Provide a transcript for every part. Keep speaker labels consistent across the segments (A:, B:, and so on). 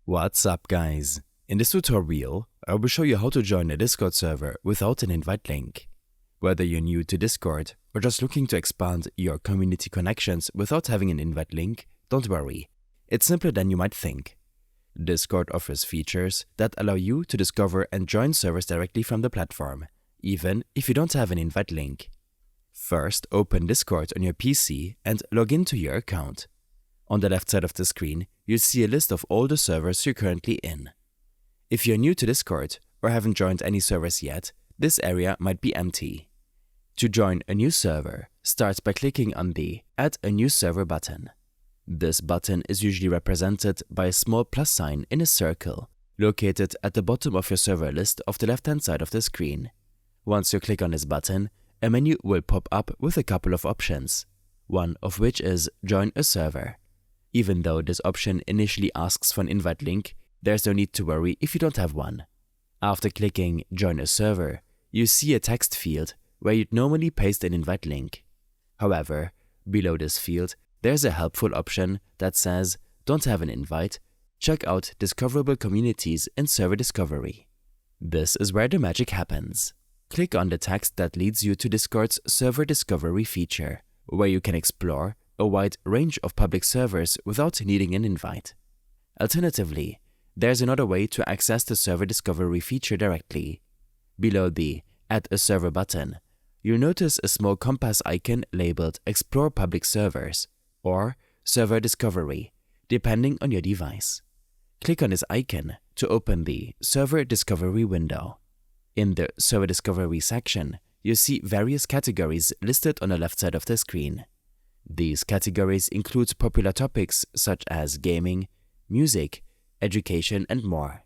A: What's up, guys? In this tutorial, I will show you how to join a Discord server without an invite link. Whether you're new to Discord or just looking to expand your community connections without having an invite link, don't worry. It's simpler than you might think. Discord offers features that allow you to discover and join servers directly from the platform, even if you don't have an invite link. First, open Discord on your PC and log into your account. On the left side of the screen, you'll see a list of all the servers you're currently in. If you're new to Discord or haven't joined any servers yet, this area might be empty. To join a new server, start by clicking on the Add a New Server button. This button is usually represented by a small plus sign in a circle, located at the bottom of your server list of the left-hand side of the screen. Once you click on this button, a menu will pop up with a couple of options, one of which is Join a Server. Even though this option initially asks for an invite link, there's no need to worry if you don't have one. After clicking Join a Server, you see a text field where you'd normally paste an invite link. However, below this field, there's a helpful option that says, "Don't have an invite? Check out discoverable communities in Server Discovery." This is where the magic happens. Click on the text that leads you to Discord's Server Discovery feature, where you can explore a wide range of public servers without needing an invite. Alternatively, there's another way to access the Server Discovery feature directly. Below the Add a Server button, you'll notice a small compass icon labeled Explore Public Servers or Server Discovery, depending on your device. Click on this icon to open the Server Discovery window. In the Server Discovery section, you'll see various categories listed on the left side of the screen. These categories include popular topics such as gaming, music, education, and more.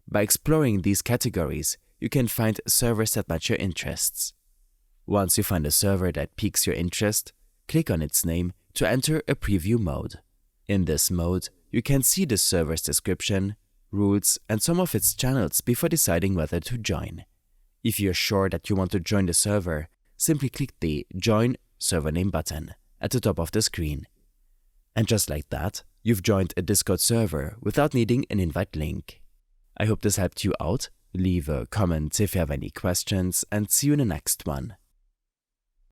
A: By exploring these categories, you can find servers that match your interests. Once you find a server that piques your interest, click on its name to enter a preview mode. In this mode, you can see the server's description, rules, and some of its channels before deciding whether to join. If you're sure that you want to join the server, simply click the Join Server Name button at the top of the screen. And just like that, you've joined a Discord server without needing an invite link. I hope this helped you out. Leave a comment if you have any questions, and see you in the next one.